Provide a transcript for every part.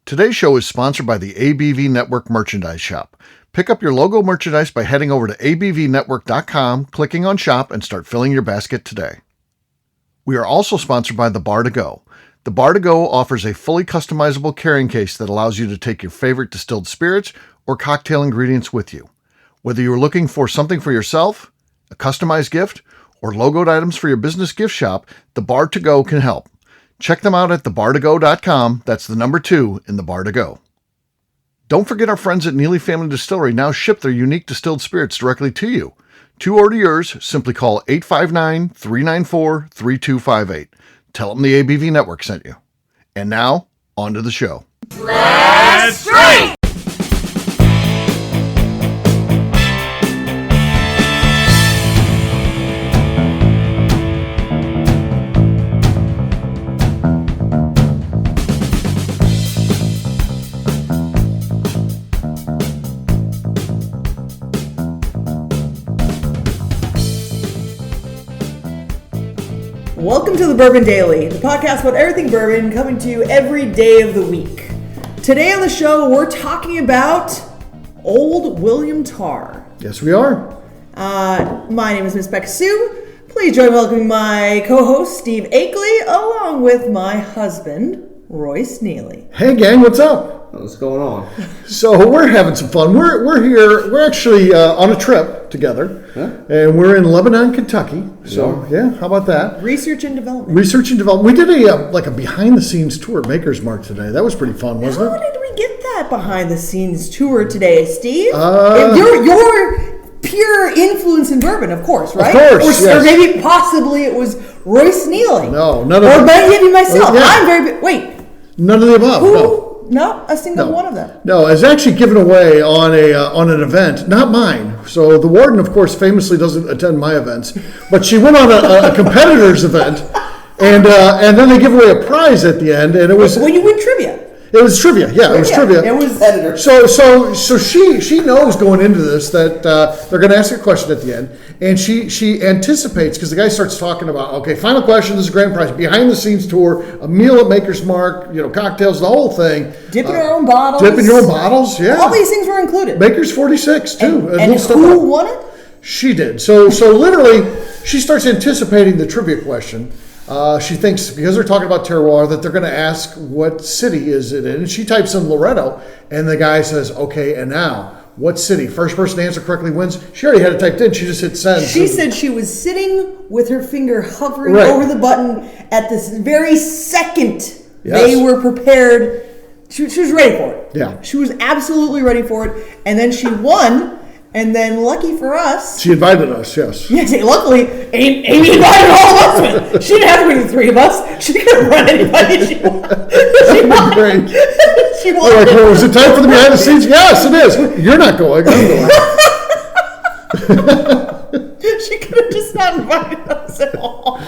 Today's show is sponsored by the ABV Network Merchandise Shop. Pick up your logo merchandise by heading over to abvnetwork.com, clicking on Shop, and start filling your basket today. We are also sponsored by the Bar to Go. The Bar to Go offers a fully customizable carrying case that allows you to take your favorite distilled spirits or cocktail ingredients with you. Whether you're looking for something for yourself, a customized gift, or logoed items for your business gift shop, the Bar to Go can help. Check them out at thebar2go.com. That's the number 2 in the Bar to Go. Don't forget our friends at Neely Family Distillery now ship their unique distilled spirits directly to you. To order yours, simply call 859-394-3258. Tell them the ABV Network sent you. And now, on to the show. Let's drink! Welcome to the Bourbon Daily, the podcast about everything bourbon, coming to you every day of the week. Today on the show, we're talking about Old William Tarr. Yes, we are. My name is Miss Beka Sue. Please join me welcoming my co-host, Steve Akeley, along with my husband, Royce Neeley. Hey, gang, what's up? What's going on? So we're having some fun. We're here. We're actually on a trip together, and we're in Lebanon, Kentucky. So yeah, how about that? Research and development. We did a behind the scenes tour at Maker's Mark today. That was pretty fun, wasn't it? How did we get that behind the scenes tour today, Steve? You're pure influence in bourbon, of course, right? Of course, or maybe possibly it was Royce Neeley. No, none of or maybe myself. Yeah. I'm very wait. None of the above. No. Not a single one of them. No, it's actually given away on an event, not mine. So the warden, of course, famously doesn't attend my events, but she went on a competitor's event, and then they give away a prize at the end, and it was when you win trivia. It was trivia, yeah. It was trivia. It was editor. So she knows going into this that they're going to ask a question at the end, and she anticipates because the guy starts talking about, okay, final question, this is grand prize, behind the scenes tour, a meal at Maker's Mark, cocktails, the whole thing. Dipping your own bottles. Dipping your own bottles, yeah. All these things were included. Maker's 46 too. And who won it? She did. So literally, she starts anticipating the trivia question. She thinks, because they're talking about terroir, that they're going to ask what city is it in. And she types in Loretto, and the guy says, okay, and now, what city? First person to answer correctly wins. She already had it typed in. She just hit send. She said she was sitting with her finger hovering over the button at this very second they were prepared. She was ready for it. Yeah. She was absolutely ready for it. And then she won. And then, lucky for us, she invited us. Yes. Yes. Luckily, Amy invited all of us. She didn't have to bring the three of us. She could have run anybody she wanted. Great. She wanted. Like, well, is it time for the behind the scenes? Yes, it is. You're not going. I'm going. She could have just not invited us at all.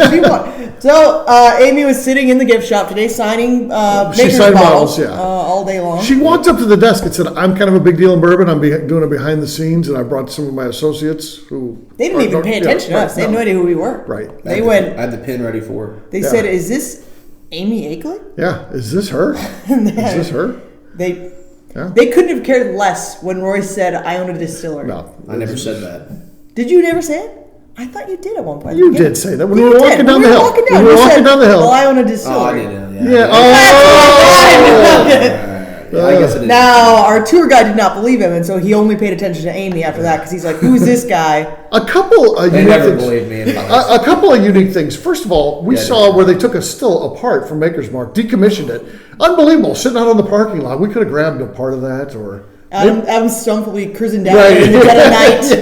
She won. So Amy was sitting in the gift shop today signing Maker's bottles all day long. She walked up to the desk and said, I'm kind of a big deal in bourbon. I'm doing a behind the scenes, and I brought some of my associates who... They didn't even pay attention to us. They had no idea who we were. Right. I had the pin ready for her. They said, is this Amy Akeley? Yeah. Is this her? Is this her? They couldn't have cared less when Royce said, I own a distillery. No. I never said that. Did you never say it? I thought you did at one point. You did say that when we were walking down the hill. We were walking down the hill. Well, I own a distillery. Oh, I did. Yeah. I guess it is. Now, our tour guide did not believe him, and so he only paid attention to Amy after that because he's like, "Who's this guy?" A couple of they unique never things. believed me. A couple of unique things. First of all, we saw where they took a still apart from Maker's Mark, decommissioned it. Unbelievable, sitting out on the parking lot. We could have grabbed a part of that, or Adam stumpily cruising down in the dead of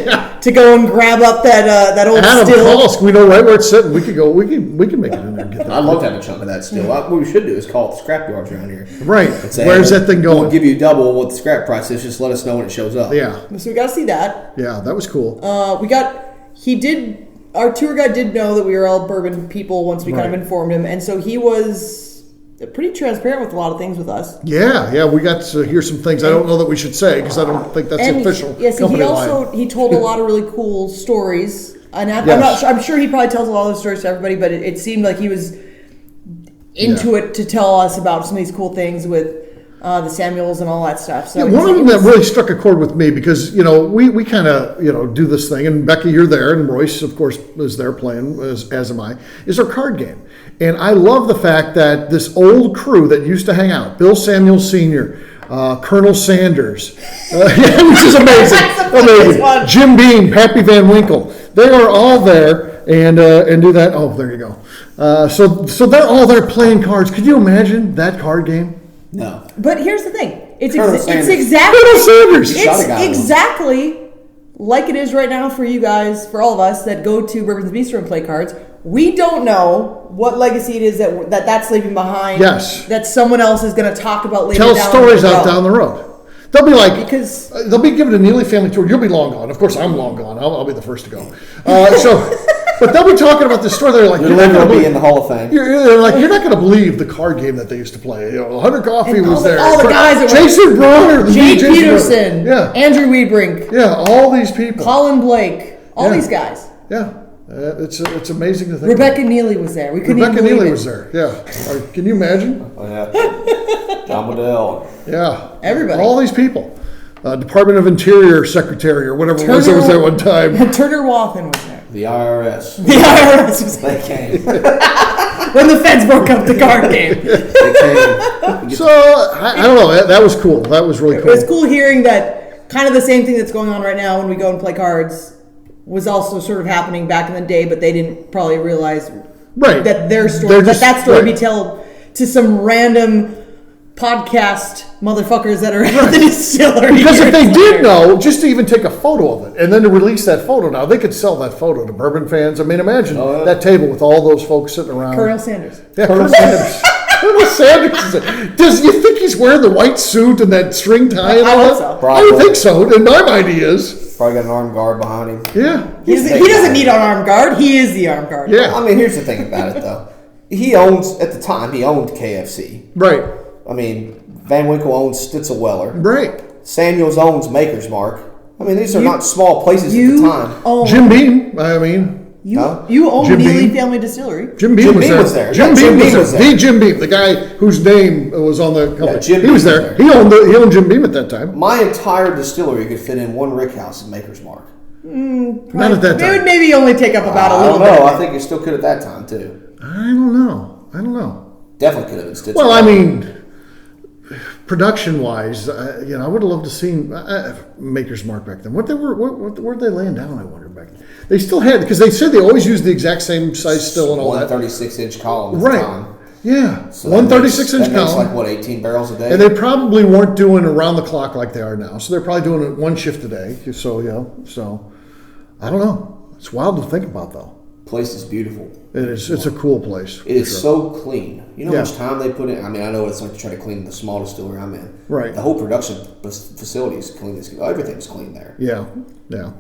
night to go and grab up that old Adam still. Calls, we know right where it's sitting. We can go. We can make it in there and get that. I'd love to have a chunk of that still. What we should do is call it the scrap yards around here. Right. Say, where's that thing going? We'll give you double what the scrap price is. Just let us know when it shows up. Yeah. So we got to see that. Yeah, that was cool. Our tour guide did know that we were all bourbon people once we kind of informed him, and so he was pretty transparent with a lot of things with us. Yeah, we got to hear some things I don't know that we should say because I don't think that's official. Yes, he told a lot of really cool stories, and I'm sure he probably tells a lot of those stories to everybody, but it seemed like he was into it to tell us about some of these cool things with the Samuels and all that stuff. So one of them that really struck a chord with me because, we kind of, do this thing. And Beka, you're there. And Royce, of course, is there playing, as am I, is our card game. And I love the fact that this old crew that used to hang out, Bill Samuels Sr., Colonel Sanders, which is amazing. Amazing. Jim Beam, Pappy Van Winkle. They are all there and do that. Oh, there you go. So they're all there playing cards. Could you imagine that card game? No. But here's the thing. It's exactly like it is right now for you guys, for all of us that go to Bourbon's Bistro and play cards. We don't know what legacy it is that's leaving behind. Yes. That someone else is going to talk about later. Tell stories out down the road. They'll be like, because they'll be giving a Neely family tour. You'll be long gone. Of course, I'm long gone. I'll be the first to go. But they'll be talking about this story. They're like, you're not going to be in the Hall of Fame. They're like, you're not going to believe the card game that they used to play. Hunter Coffey was there. All the guys that Jason Bronner, Jay Peterson, Andrew Weedbrink, all these people, Colin Blake, all these guys. Yeah. It's amazing to think. Rebecca Neely was there. Rebecca Neely was there. Yeah. Can you imagine? Oh, yeah. John Waddell. Yeah. Everybody. All these people. Department of Interior Secretary or whatever it was that was there one time. Turner Wathen was there. The IRS. The IRS was there. They came. When the feds broke up the card game. They came. So, I don't know. That was cool. That was really cool. It was cool hearing that kind of the same thing that's going on right now when we go and play cards was also sort of happening back in the day, but they didn't probably realize that their story, that story be told to some random podcast motherfuckers that are at the distillery. Because if they did know, just to even take a photo of it and then to release that photo now, they could sell that photo to bourbon fans. I mean, imagine that table with all those folks sitting around. Colonel Sanders. Yeah, Colonel Sanders. Colonel Sanders. Does you think he's wearing the white suit and that string tie and all that? So. I don't think so. In my mind, he is. Probably got an armed guard behind him. Yeah. He doesn't need an armed guard. He is the armed guard. Yeah. I mean, here's the thing about it, though. He owned KFC. Right. I mean, Van Winkle owns Stitzel Weller. Right. Samuels owns Maker's Mark. I mean, these are not small places at the time. Jim Beam, I mean. You own Neely Family Distillery. Jim Beam was there. Jim Beam was there. The Jim Beam, the guy whose name was on the company. Yeah, he was there. He owned Jim Beam at that time. My entire distillery could fit in one rickhouse in Maker's Mark. Not at that time. It would maybe only take up about a little bit. I don't know. I think it still could at that time, too. I don't know. Definitely could have been Stitzel. Well, I mean, production-wise, I would have loved to seen Maker's Mark back then. What were they laying down? I wonder back then. They still had, because they said they always used the exact same size still and all that. 136-inch column at the time. Yeah, so 136-inch column. column. Like 18 barrels a day. And they probably weren't doing around the clock like they are now. So they're probably doing it one shift a day. So I don't know. It's wild to think about, though. Place is beautiful. It is. It's a cool place. It is so clean. You know how much time they put in? I mean, I know what it's like to try to clean the small distillery I'm in. Right. The whole production facility is clean. Everything's clean there. Yeah.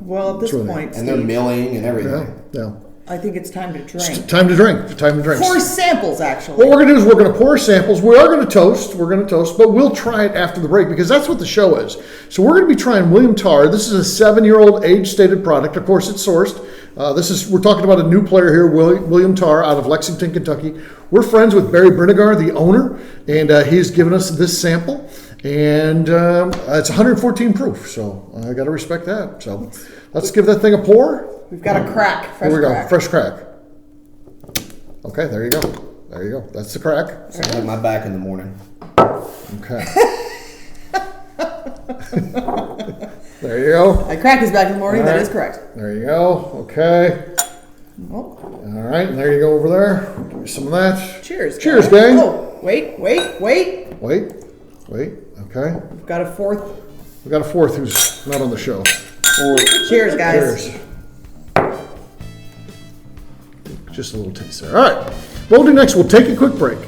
Well, at this point, and they're milling and everything. Yeah. I think it's time to drink. It's time to drink. Pour samples, actually. What we're going to do is we're going to pour samples. We are going to toast. But we'll try it after the break because that's what the show is. So we're going to be trying William Tarr. This is a 7-year-old age-stated product. Of course, it's sourced. We're talking about a new player here, William Tarr, out of Lexington, Kentucky. We're friends with Barry Brinegar, the owner, and he's given us this sample. And it's 114 proof, so I got to respect that. So let's give that thing a pour. We've got a crack. Here we go. Fresh crack. Okay, there you go. That's the crack. Sounds like my back in the morning. Okay. There you go. A crack is back in the morning. That is correct. There you go. Okay. Oh. All right, and there you go over there. Give me some of that. Cheers. Cheers, gang. Oh, wait. Wait. Okay. We've got a fourth. We got a fourth who's not on the show. Cheers, guys. Cheers. Just a little taste there. All right. What we'll do next, we'll take a quick break.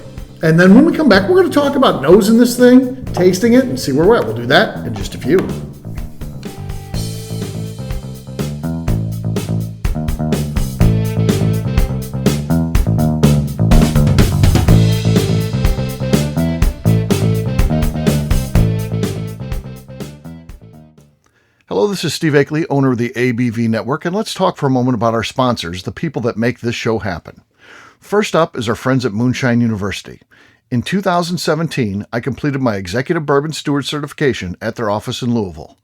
And then when we come back, we're going to talk about nosing this thing, tasting it, and see where we're at. We'll do that in just a few. Hello, this is Steve Akeley, owner of the ABV Network, and let's talk for a moment about our sponsors, the people that make this show happen. First up is our friends at Moonshine University. In 2017, I completed my Executive Bourbon Steward certification at their office in Louisville.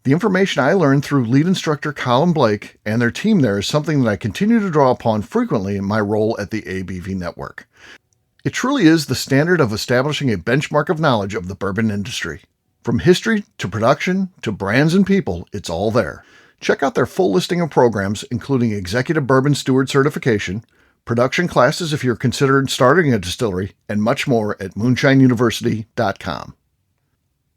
The information I learned through lead instructor Colin Blake and their team there is something that I continue to draw upon frequently in my role at the ABV Network. It truly is the standard of establishing a benchmark of knowledge of the bourbon industry. From history to production to brands and people, it's all there. Check out their full listing of programs, including Executive Bourbon Steward certification, production classes if you're considering starting a distillery, and much more at moonshineuniversity.com.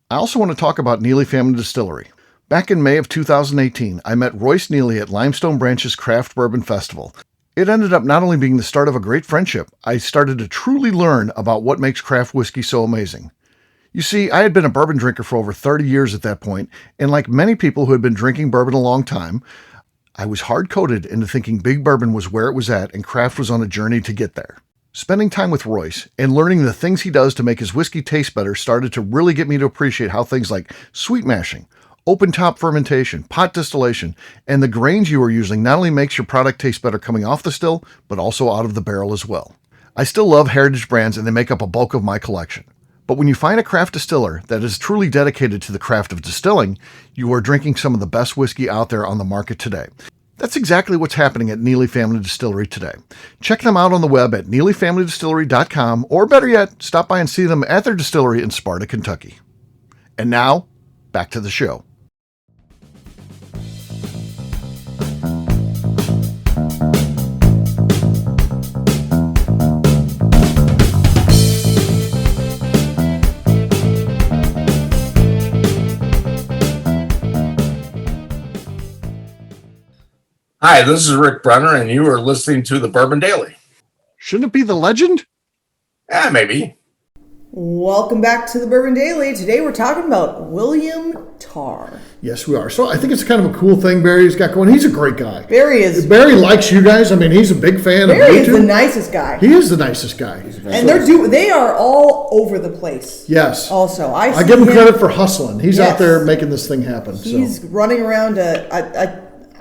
I also want to talk about Neely Family Distillery. Back in May of 2018, I met Royce Neeley at Limestone Branch's Craft Bourbon Festival. It ended up not only being the start of a great friendship, I started to truly learn about what makes craft whiskey so amazing. You see, I had been a bourbon drinker for over 30 years at that point, and like many people who had been drinking bourbon a long time, I was hard-coded into thinking big bourbon was where it was at and craft was on a journey to get there. Spending time with Royce and learning the things he does to make his whiskey taste better started to really get me to appreciate how things like sweet mashing, open top fermentation, pot distillation, and the grains you are using not only makes your product taste better coming off the still, but also out of the barrel as well. I still love heritage brands and they make up a bulk of my collection. But when you find a craft distiller that is truly dedicated to the craft of distilling, you are drinking some of the best whiskey out there on the market today. That's exactly what's happening at Neely Family Distillery today. Check them out on the web at neelyfamilydistillery.com, or better yet, stop by and see them at their distillery in Sparta, Kentucky. And now, back to the show. Hi, this is Rick Brenner, and you are listening to the Bourbon Daily. Shouldn't it be the legend? Maybe. Welcome back to the Bourbon Daily. Today we're talking about William Tarr. Yes, we are. So I think it's kind of a cool thing Barry's got going. He's a great guy. Barry likes you guys. I mean, he's a big fan of you Barry is two. the nicest guy. He is the nicest guy. And they are all over the place. Yes. Also, I give him credit for hustling. He's out there making this thing happen. He's running around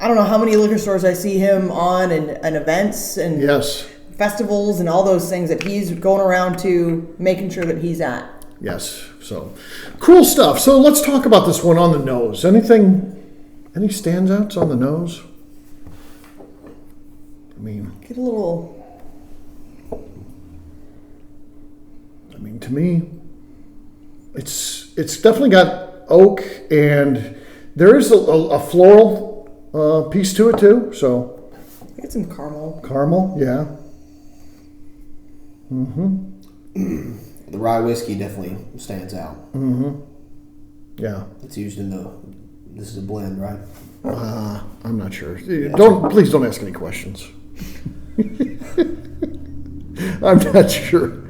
I don't know how many liquor stores I see him on and events and festivals and all those things that he's going around to making sure that he's at. Yes. So cool stuff. So let's talk about this one on the nose. Any standouts on the nose? I mean, get a little. I mean, to me, it's definitely got oak, and there is a floral piece to it too. So get some caramel. Caramel, yeah. Mm-hmm. The rye whiskey definitely stands out. Mm-hmm. Yeah. It's used in this is a blend, right? I'm not sure. Please don't ask any questions. I'm not sure.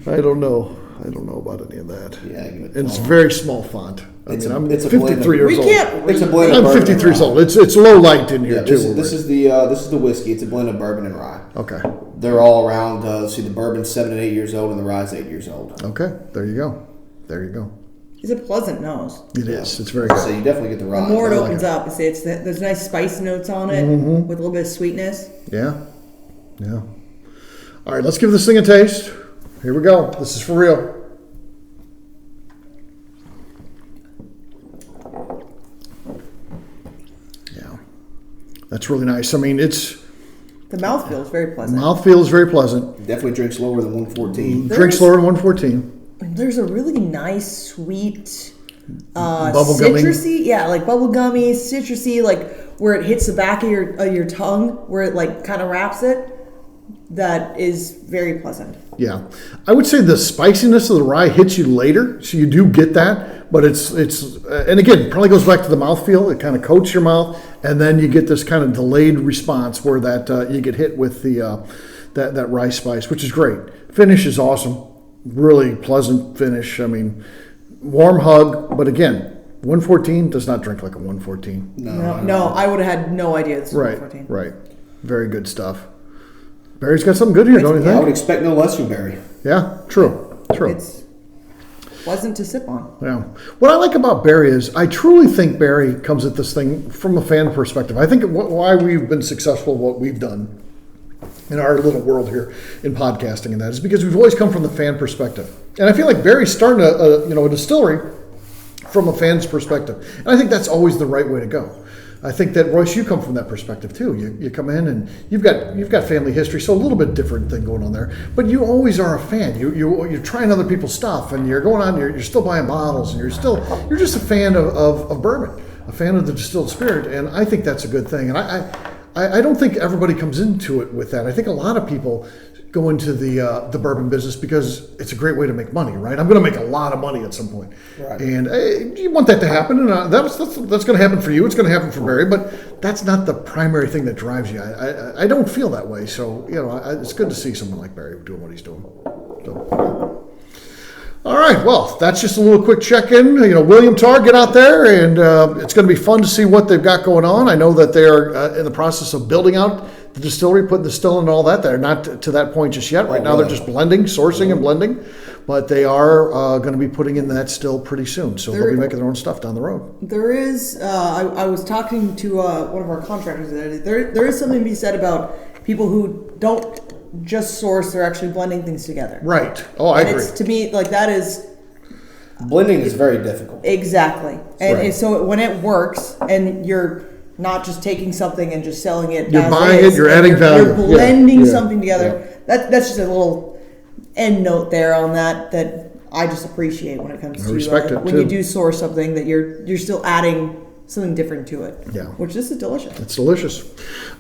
I don't know about any of that. Yeah, and it's very small font. I'm 53 years old. It's a blend. I'm 53 years old. It's low light in here too. This is the whiskey. It's a blend of bourbon and rye. Okay. They're all around. The bourbon's 7 and 8 years old, and the rye's 8 years old. Okay, there you go. It's a pleasant nose. It is. It's very good. So you definitely get the rye. The more it opens up, there's nice spice notes on it with a little bit of sweetness. Yeah. All right, let's give this thing a taste. Here we go. This is for real. Yeah, that's really nice. I mean, the mouthfeel is very pleasant. Mouthfeel is very pleasant. Definitely drinks lower than 114. Drinks lower than 114. There's a really nice, sweet, bubblegummy. Citrusy, like bubblegummy, citrusy, like where it hits the back of your tongue, where it like kind of wraps it. That is very pleasant. Yeah, I would say the spiciness of the rye hits you later, so you do get that. But it's and again, probably goes back to the mouthfeel. It kind of coats your mouth, and then you get this kind of delayed response where that you get hit with the that rye spice, which is great. Finish is awesome, really pleasant finish. I mean, warm hug, but again, 114 does not drink like a 114. No, I would have had no idea this was 114. Right, very good stuff. Barry's got something good here, don't you think? I would expect no less from Barry. Yeah, true. It's pleasant to sip on. Yeah. What I like about Barry is I truly think Barry comes at this thing from a fan perspective. I think why we've been successful, what we've done, in our little world here in podcasting, and that is because we've always come from the fan perspective. And I feel like Barry's starting a distillery from a fan's perspective. And I think that's always the right way to go. I think that, Royce, you come from that perspective too. You come in and you've got family history, so a little bit different thing going on there. But you always are a fan. You're trying other people's stuff, and you're going on. You're still buying bottles, and you're just a fan of bourbon, a fan of the distilled spirit. And I think that's a good thing. And I don't think everybody comes into it with that. I think a lot of people go into the bourbon business because it's a great way to make money, right? I'm going to make a lot of money at some point, right. And you want that to happen, and that's going to happen for you. It's going to happen for Barry, but that's not the primary thing that drives you. I don't feel that way, so it's good to see someone like Barry doing what he's doing. So. All right, well, that's just a little quick check-in. William Tarr, get out there, and it's going to be fun to see what they've got going on. I know that they are in the process of building out the distillery, putting the still and all that. They're not to that point just yet. Right now, they're just sourcing and blending, but they are going to be putting in that still pretty soon. So they'll be making their own stuff down the road. There is, I was talking to one of our contractors today. There is something to be said about people who don't just source, they're actually blending things together. Right. Oh, I agree. To me, like, that is... Blending is very difficult. Exactly. And so when it works, and you're not just taking something and just selling it, you're buying it, you're adding value. You're blending something together. Yeah. That's just a little end note there on that I just appreciate when it comes to when you do source something, that you're still adding something different to it. Yeah. Which this is delicious. It's delicious.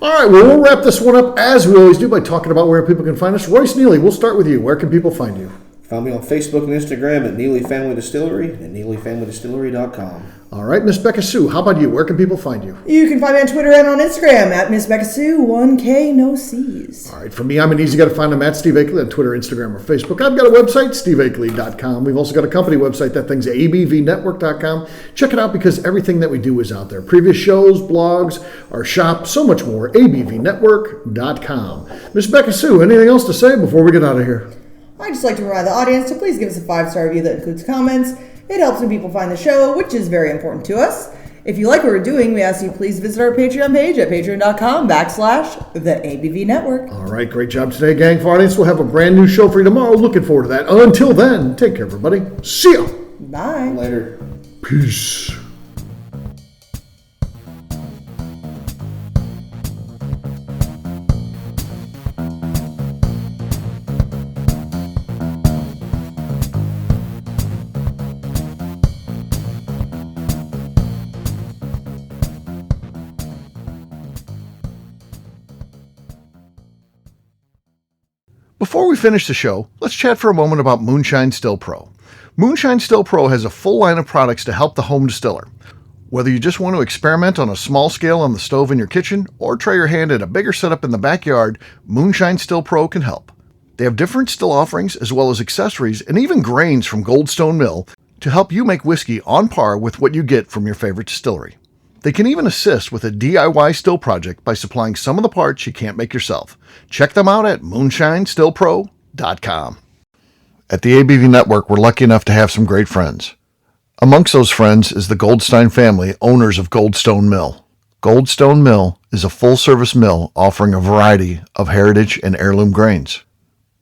All right, well, we'll wrap this one up as we always do by talking about where people can find us. Royce Neeley, we'll start with you. Where can people find you? Find me on Facebook and Instagram at Neely Family Distillery and NeelyFamilyDistillery.com. All right, Miss Beka Sue, how about you? Where can people find you? You can find me on Twitter and on Instagram at Miss Beka Sue, 1K, no C's. All right, for me, I'm an easy guy to find. I'm at Steve Akeley on Twitter, Instagram, or Facebook. I've got a website, steveakeley.com. We've also got a company website. That thing's abvnetwork.com. Check it out because everything that we do is out there. Previous shows, blogs, our shop, so much more. abvnetwork.com. Miss Beka Sue, anything else to say before we get out of here? I'd just like to remind the audience to please give us a 5-star review that includes comments. It helps when people find the show, which is very important to us. If you like what we're doing, we ask you please visit our Patreon page at patreon.com/the ABV Network. All right, great job today, gang. For our audience, we'll have a brand new show for you tomorrow. Looking forward to that. Until then, take care, everybody. See ya. Bye. Later. Peace. Before we finish the show, let's chat for a moment about Moonshine Still Pro. Moonshine Still Pro has a full line of products to help the home distiller. Whether you just want to experiment on a small scale on the stove in your kitchen or try your hand at a bigger setup in the backyard, Moonshine Still Pro can help. They have different still offerings as well as accessories and even grains from Goldstone Mill to help you make whiskey on par with what you get from your favorite distillery. They can even assist with a DIY still project by supplying some of the parts you can't make yourself. Check them out at moonshinestillpro.com. At the ABV Network, we're lucky enough to have some great friends. Amongst those friends is the Goldstein family, owners of Goldstone Mill. Goldstone Mill is a full-service mill offering a variety of heritage and heirloom grains.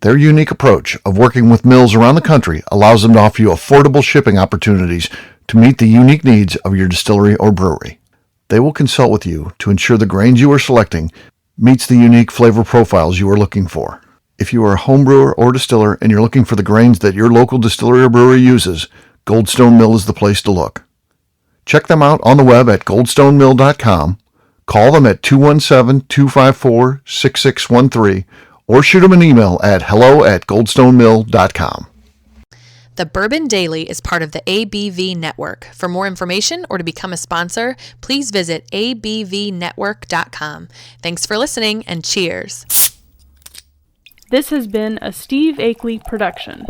Their unique approach of working with mills around the country allows them to offer you affordable shipping opportunities to meet the unique needs of your distillery or brewery. They will consult with you to ensure the grains you are selecting meets the unique flavor profiles you are looking for. If you are a home brewer or distiller and you're looking for the grains that your local distillery or brewery uses, Goldstone Mill is the place to look. Check them out on the web at goldstonemill.com, call them at 217-254-6613, or shoot them an email at hello@goldstonemill.com. The Bourbon Daily is part of the ABV Network. For more information or to become a sponsor, please visit abvnetwork.com. Thanks for listening and cheers. This has been a Steve Akeley production.